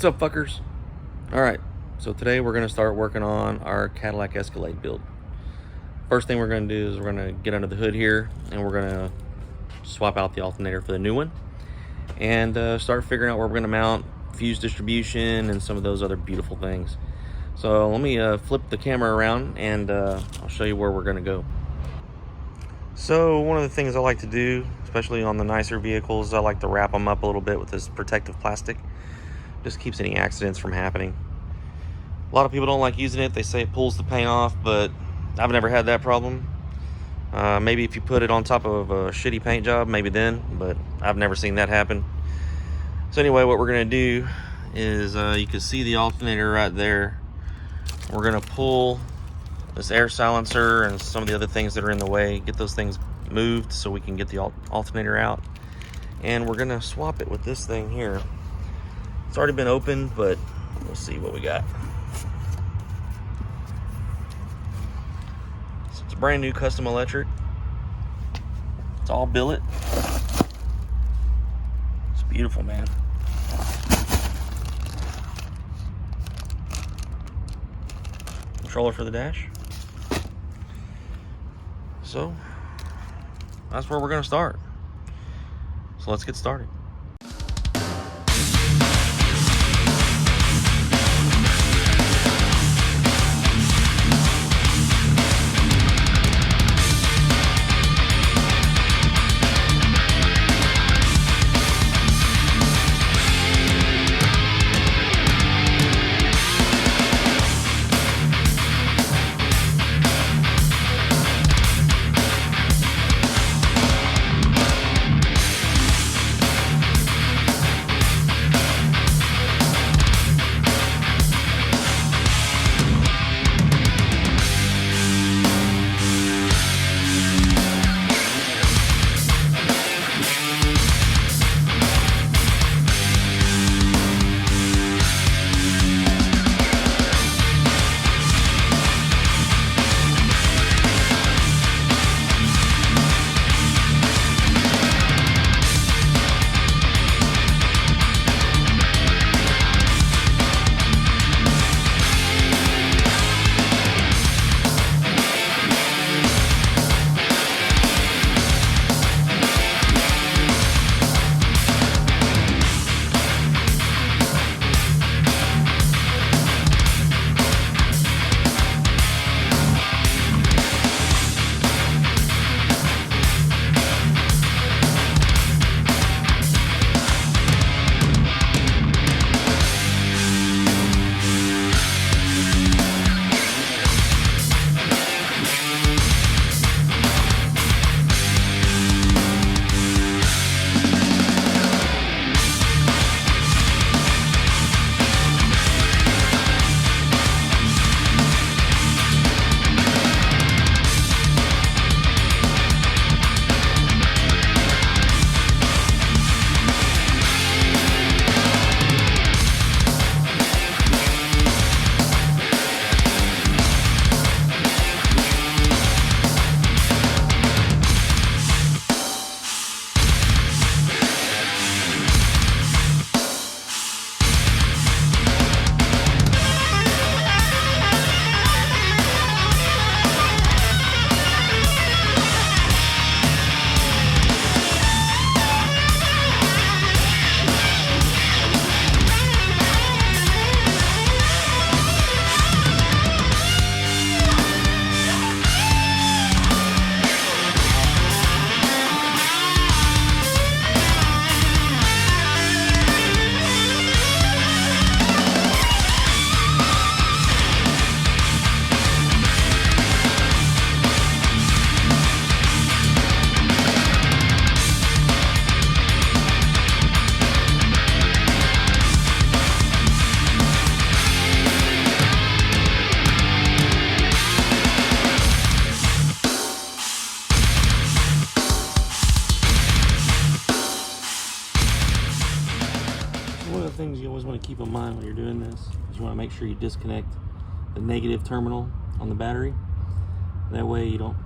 up, fuckers? Alright, so today we're going to start working on our Cadillac Escalade build. First thing we're going to do is we're going to get under the hood here, and we're going to swap out the alternator for the new one, and start figuring out where we're going to mount fuse distribution and some of those other beautiful things. So let me flip the camera around, and I'll show you where we're going to go. So one of the things I like to do, especially on the nicer vehicles, I like to wrap them up a little bit with this protective plastic. Just keeps any accidents from happening. A lot of people don't like using it. They say it pulls the paint off, but I've never had that problem. Maybe if you put it on top of a shitty paint job, maybe then, but I've never seen that happen. So anyway, what we're going to do is you can see the alternator right there. We're going to pull this air silencer and some of the other things that are in the way, get those things moved so we can get the alternator out. And we're going to swap it with this thing here. It's already been opened, but we'll see what we got. So it's a brand new custom electric. It's all billet. It's beautiful, man. Controller for the dash. So that's where we're going to start. So let's get started. Things you always want to keep in mind when you're doing this is you want to make sure you disconnect the negative terminal on the battery. That way you don't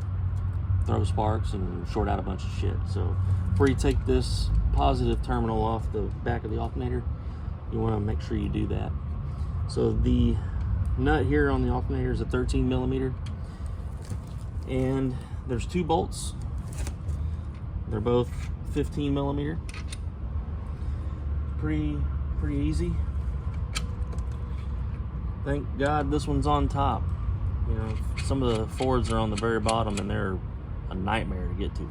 throw sparks and short out a bunch of shit. So before you take this positive terminal off the back of the alternator, you want to make sure you do that. So the nut here on the alternator is a 13 millimeter, and there's 2 bolts. They're both 15 millimeter. Pretty easy. Thank God this one's on top. You know, some of the Fords are on the very bottom and they're a nightmare to get to.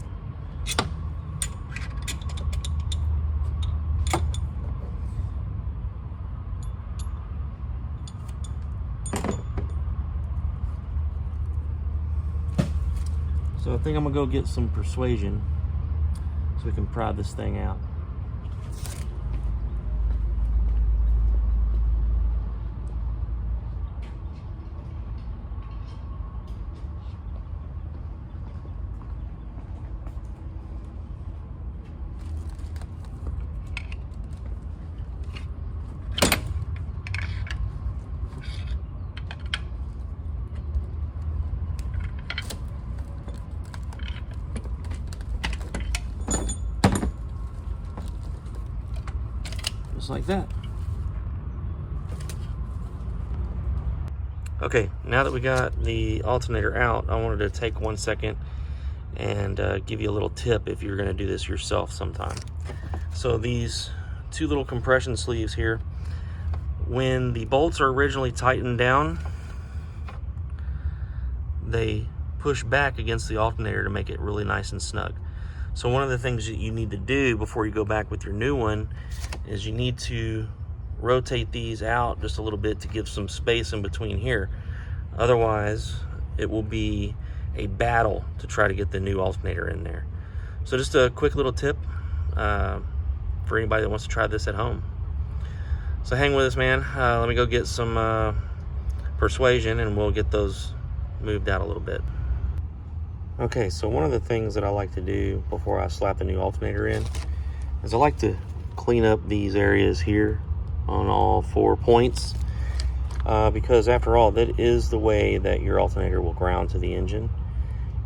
So I think I'm gonna go get some persuasion so we can pry this thing out. Like that. Okay, now that we got the alternator out, I wanted to take 1 second and give you a little tip if you're going to do this yourself sometime. So these 2 little compression sleeves here, when the bolts are originally tightened down, they push back against the alternator to make it really nice and snug. So one of the things that you need to do before you go back with your new one is you need to rotate these out just a little bit to give some space in between here. Otherwise, it will be a battle to try to get the new alternator in there. So just a quick little tip for anybody that wants to try this at home. So hang with us, man. Let me go get some persuasion and we'll get those moved out a little bit. Okay, so one of the things that I like to do before I slap the new alternator in is I like to clean up these areas here on all 4 points because after all, that is the way that your alternator will ground to the engine.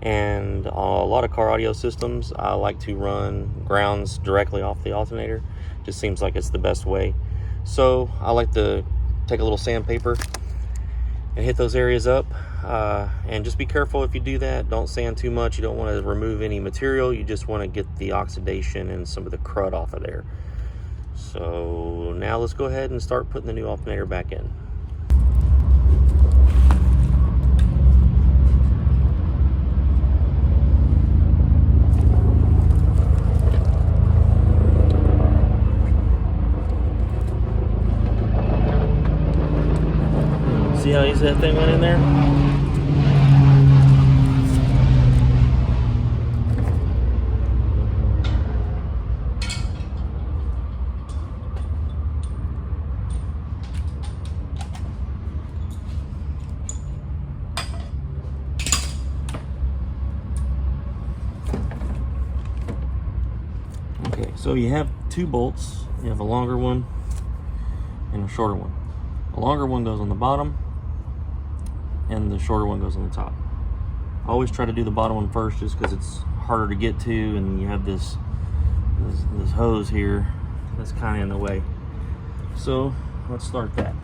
And a lot of car audio systems, I like to run grounds directly off the alternator. Just seems like it's the best way. So I like to take a little sandpaper and hit those areas up. And just be careful if you do that. Don't sand too much. You don't want to remove any material. You just want to get the oxidation and some of the crud off of there. So now let's go ahead and start putting the new alternator back in. See how easy that thing went in there? Okay, so you have 2 bolts. You have a longer one and a shorter one. The longer one goes on the bottom and the shorter one goes on the top. I always try to do the bottom one first just because it's harder to get to, and you have this hose here that's kind of in the way. So let's start that.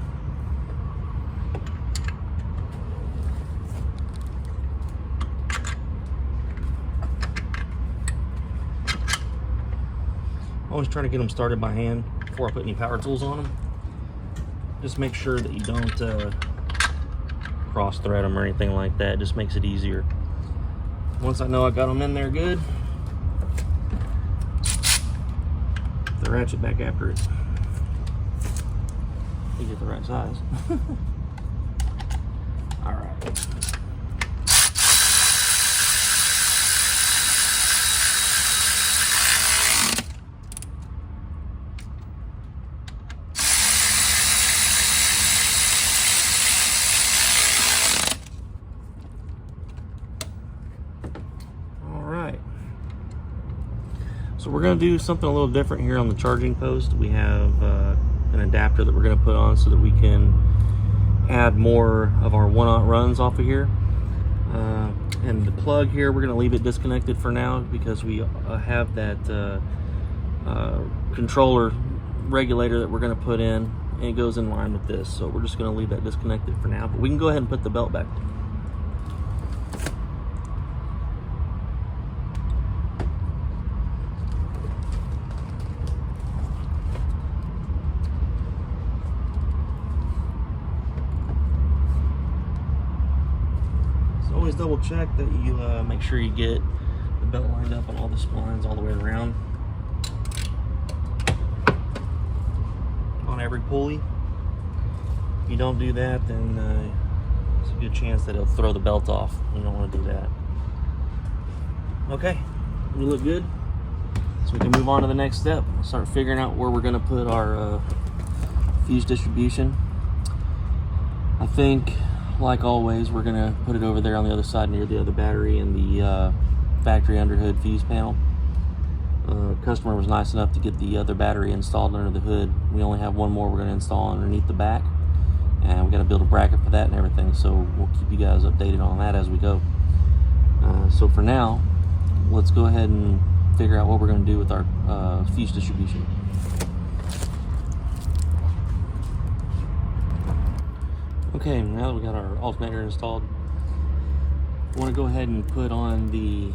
I always try to get them started by hand before I put any power tools on them. Just make sure that you don't cross thread them or anything like that. It just makes it easier. Once I know I got them in there good, the ratchet back after it. You get the right size. All right. So we're going to do something a little different here on the charging post. We have an adapter that we're going to put on so that we can add more of our 1-aught runs off of here. And the plug here, we're going to leave it disconnected for now because we have that controller regulator that we're going to put in, and it goes in line with this. So we're just going to leave that disconnected for now, but we can go ahead and put the belt back. So always double check that you make sure you get the belt lined up on all the splines all the way around. On every pulley. If you don't do that, then there's a good chance that it'll throw the belt off. You don't want to do that. Okay, we look good. So we can move on to the next step. Start figuring out where we're going to put our fuse distribution. I think, like always, we're going to put it over there on the other side near the other battery and the factory underhood fuse panel. Customer was nice enough to get the other battery installed under the hood. We only have one more we're going to install underneath the back, and we got to build a bracket for that and everything, so we'll keep you guys updated on that as we go. So for now, let's go ahead and figure out what we're going to do with our fuse distribution. Okay, now that we got our alternator installed, I want to go ahead and put on the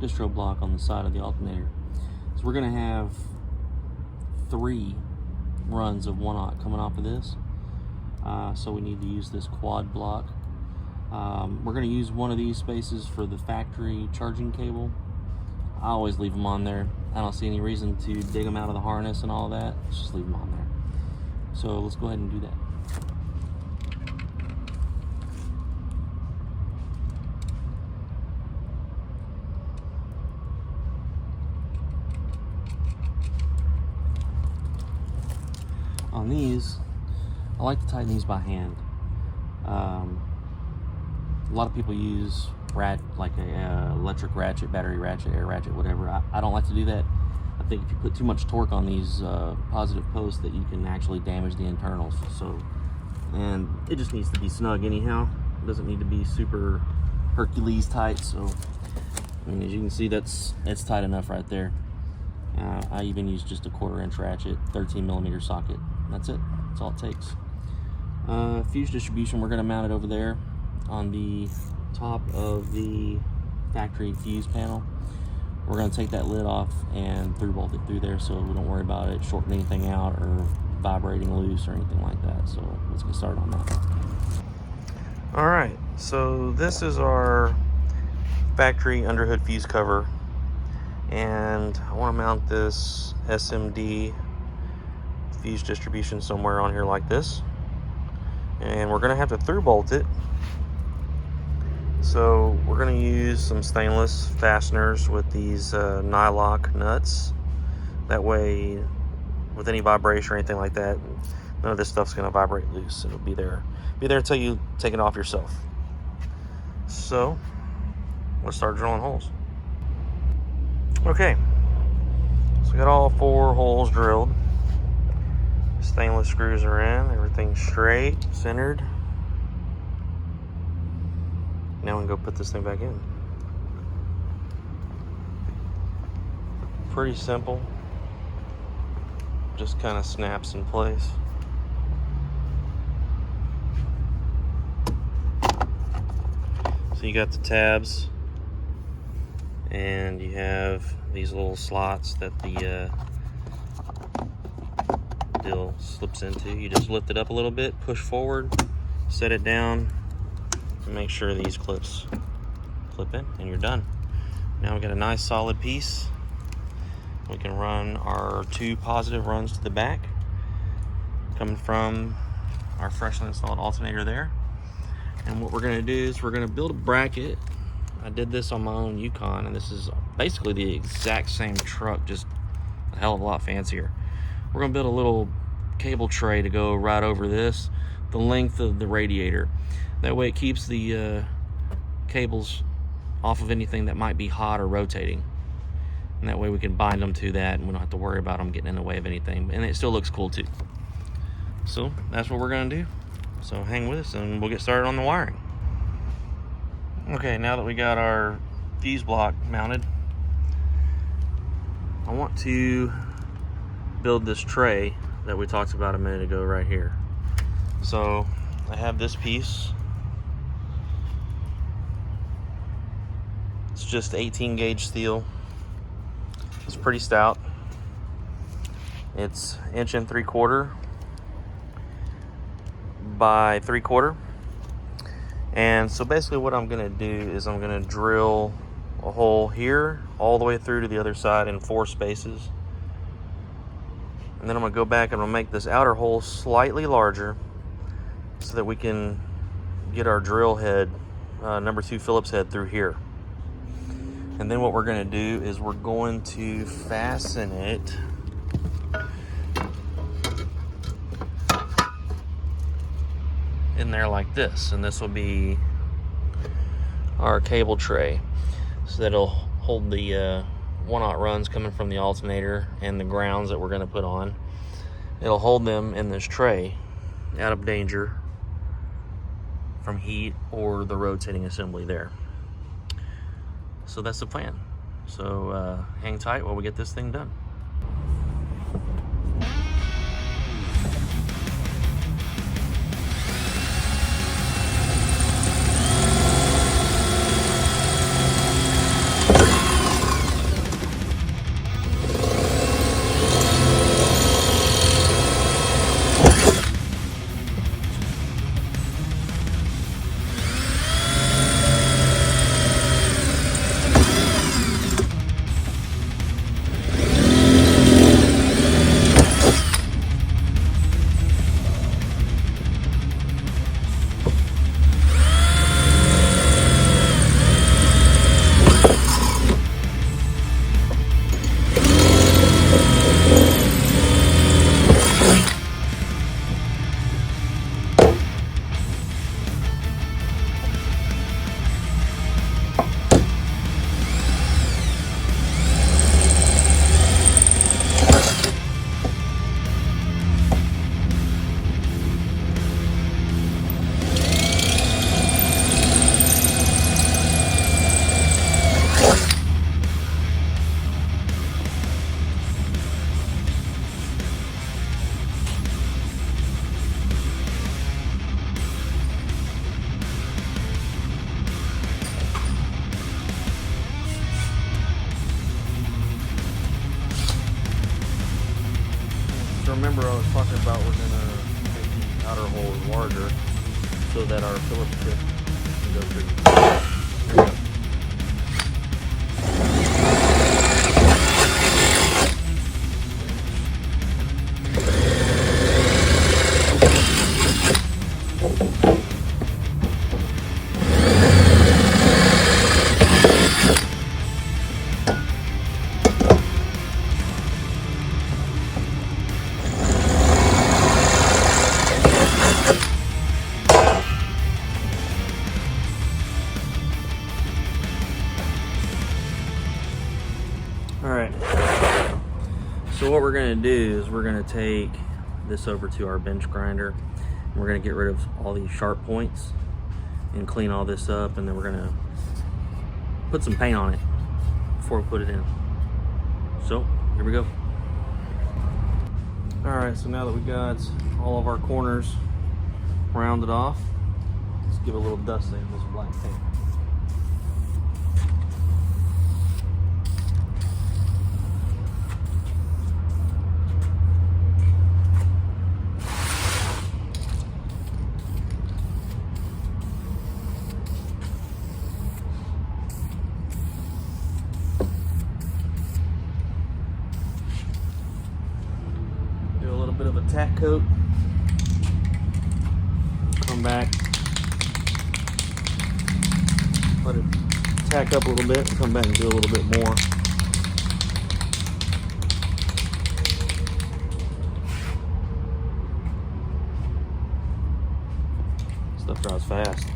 distro block on the side of the alternator. So we're going to have 3 runs of 1/0 coming off of this. So we need to use this quad block. We're going to use one of these spaces for the factory charging cable. I always leave them on there. I don't see any reason to dig them out of the harness and all that. Let's just leave them on there. So let's go ahead and do that. On these, I like to tighten these by hand. A lot of people use like a electric ratchet, battery ratchet, air ratchet, whatever. I don't like to do that. I think if you put too much torque on these positive posts, that you can actually damage the internals. So, and it just needs to be snug anyhow. It doesn't need to be super Hercules tight. So, I mean, as you can see, it's tight enough right there. I even use just a 1/4 inch ratchet, 13mm socket. That's it. That's all it takes. Fuse distribution, we're going to mount it over there on the top of the factory fuse panel. We're going to take that lid off and through bolt it through there, so we don't worry about it shorting anything out or vibrating loose or anything like that. So let's get started on that. All right, so this is our factory underhood fuse cover, and I want to mount this SMD fuse distribution somewhere on here like this, and we're going to have to through bolt it. So we're going to use some stainless fasteners with these nylock nuts. That way, with any vibration or anything like that, none of this stuff's going to vibrate loose. It'll be there until you take it off yourself. So let's start drilling holes. Okay, so we got all 4 holes drilled. Stainless screws are in, everything's straight, centered. Now we can go put this thing back in. Pretty simple. Just kind of snaps in place. So you got the tabs, and you have these little slots that the deal slips into. You just lift it up a little bit, push forward, set it down, and make sure these clips clip in, and you're done. Now we got a nice solid piece. We can run our 2 positive runs to the back, coming from our freshly installed alternator there. And what we're going to do is we're going to build a bracket. I did this on my own Yukon, and this is basically the exact same truck, just a hell of a lot fancier. We're going to build a little cable tray to go right over this, the length of the radiator. That way it keeps the cables off of anything that might be hot or rotating. And that way we can bind them to that, and we don't have to worry about them getting in the way of anything. And it still looks cool too. So that's what we're going to do. So hang with us and we'll get started on the wiring. Okay, now that we got our fuse block mounted, I want to build this tray that we talked about a minute ago right here. So I have this piece. It's just 18 gauge steel. It's pretty stout. It's 1 3/4 by 3/4. And so basically what I'm gonna do is I'm gonna drill a hole here all the way through to the other side in 4 spaces. And then I'm gonna go back and I'm gonna make this outer hole slightly larger so that we can get our drill head, number 2 Phillips head, through here. And then what we're gonna do is we're going to fasten it in there like this, and this will be our cable tray, so that it'll hold the 1/0 runs coming from the alternator and the grounds that we're going to put on. It'll hold them in this tray out of danger from heat or the rotating assembly there. So that's the plan. So hang tight while we get this thing done. Remember I was talking about we're going to make the outer hole larger so that our Phillips tip can go through. There we go. Alright, so what we're going to do is we're going to take this over to our bench grinder, and we're going to get rid of all these sharp points and clean all this up, and then we're going to put some paint on it before we put it in. So here we go. Alright, so now that we got all of our corners rounded off, let's give it a little dusting of this black paint. Bit of a tack coat, come back, let it tack up a little bit, and come back and do a little bit more. Stuff dries fast.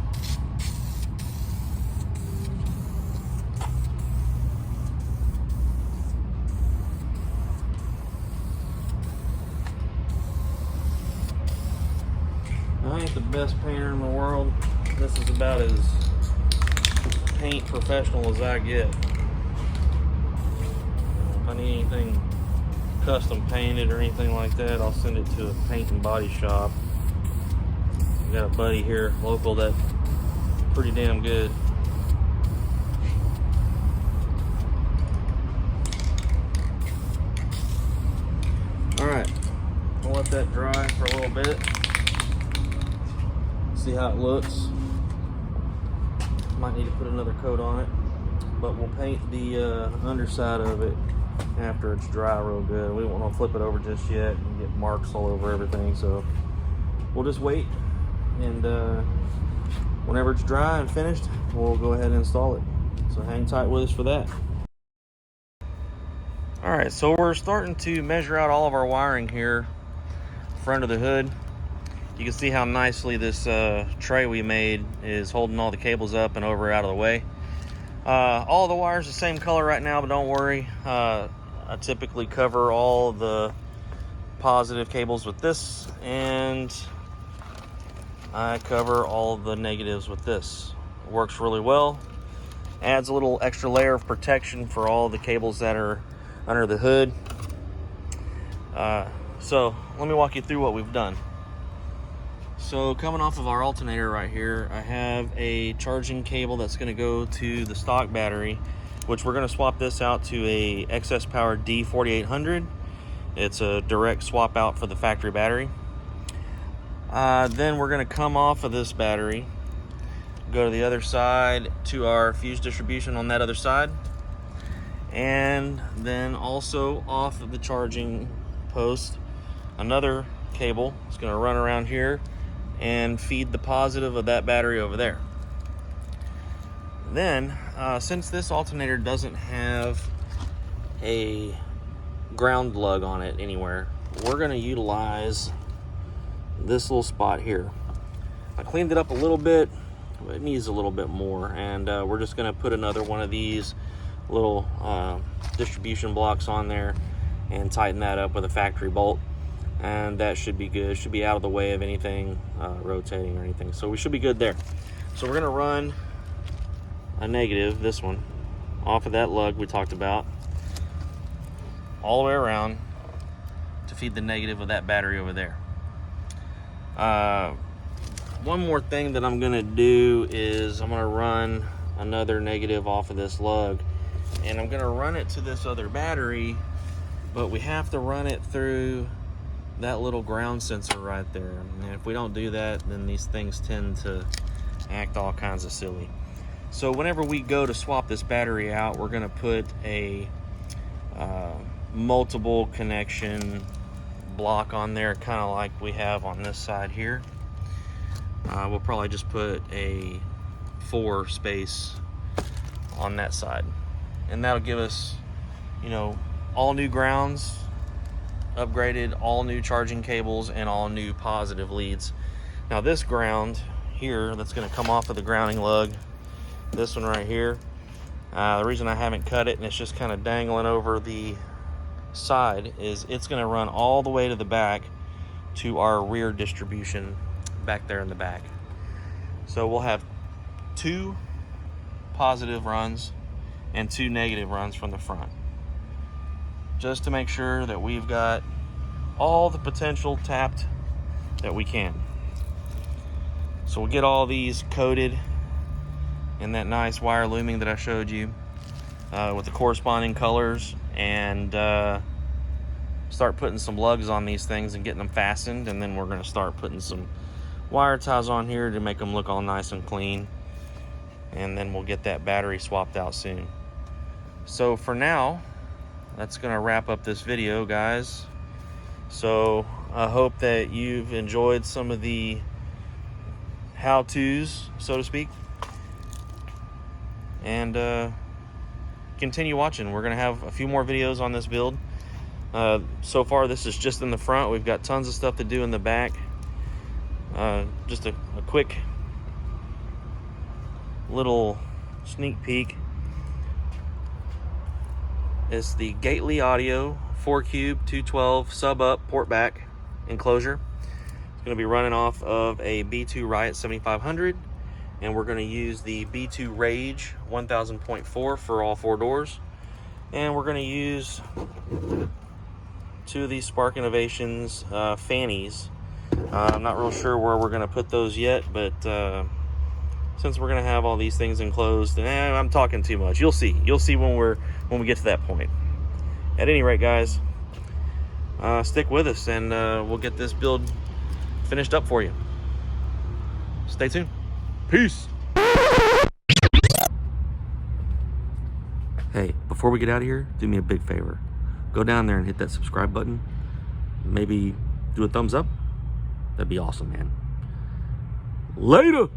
I ain't the best painter in the world. This is about as paint professional as I get. If I need anything custom painted or anything like that, I'll send it to a paint and body shop. I got a buddy here local that's pretty damn good. Alright, we'll let that dry for a little bit. See how it looks. Might need to put another coat on it, but we'll paint the underside of it after it's dry real good. We don't want to flip it over just yet and get marks all over everything, so we'll just wait, and whenever it's dry and finished, we'll go ahead and install it. So hang tight with us for that. Alright, so we're starting to measure out all of our wiring here, front of the hood. You can see how nicely this tray we made is holding all the cables up and over out of the way. All the wires the same color right now, but don't worry. I typically cover all the positive cables with this, and I cover all the negatives with this. It works really well. Adds a little extra layer of protection for all the cables that are under the hood. So let me walk you through what we've done. So coming off of our alternator right here, I have a charging cable that's going to go to the stock battery, which we're going to swap this out to a excess power D4800. It's a direct swap out for the factory battery. Then we're going to come off of this battery, go to the other side to our fuse distribution on that other side, and then also off of the charging post, another cable is going to run around here and feed the positive of that battery over there. Then, since this alternator doesn't have a ground lug on it anywhere, we're going to utilize this little spot here. I cleaned it up a little bit, but it needs a little bit more, and we're just going to put another one of these little distribution blocks on there and tighten that up with a factory bolt, and that should be good. It should be out of the way of anything rotating or anything, so we should be good there. So we're going to run a negative, this one, off of that lug we talked about, all the way around to feed the negative of that battery over there. One more thing that I'm going to do is I'm going to run another negative off of this lug, and I'm going to run it to this other battery, but we have to run it through that little ground sensor right there. And if we don't do that, then these things tend to act all kinds of silly. So whenever we go to swap this battery out, we're going to put a multiple connection block on there, kind of like we have on this side here. We'll probably just put a 4 space on that side, and that'll give us, you know, all new grounds, upgraded, all new charging cables, and all new positive leads. Now this ground here that's going to come off of the grounding lug, this one right here, the reason I haven't cut it and it's just kind of dangling over the side is it's going to run all the way to the back to our rear distribution back there in the back. So we'll have 2 positive runs and 2 negative runs from the front, just to make sure that we've got all the potential tapped that we can. So we'll get all these coated in that nice wire looming that I showed you with the corresponding colors, and start putting some lugs on these things and getting them fastened, and then we're going to start putting some wire ties on here to make them look all nice and clean, and then we'll get that battery swapped out soon. So for now, that's going to wrap up this video, guys. So I hope that you've enjoyed some of the how-tos, so to speak, and continue watching. We're going to have a few more videos on this build. So far this is just in the front. We've got tons of stuff to do in the back. Just a quick little sneak peek. It's the Gately Audio 4-cube 212 sub up port back enclosure. It's going to be running off of a B2 Riot 7500, and we're going to use the B2 Rage 1000.4 for all 4 doors, and we're going to use two of these Spark Innovations fannies. I'm not real sure where we're going to put those yet, but since we're going to have all these things enclosed, I'm talking too much. You'll see when we get to that point. At any rate, guys, stick with us, and we'll get this build finished up for you. Stay tuned. Peace. Hey, before we get out of here, do me a big favor. Go down there and hit that subscribe button. Maybe do a thumbs up. That'd be awesome, man. Later.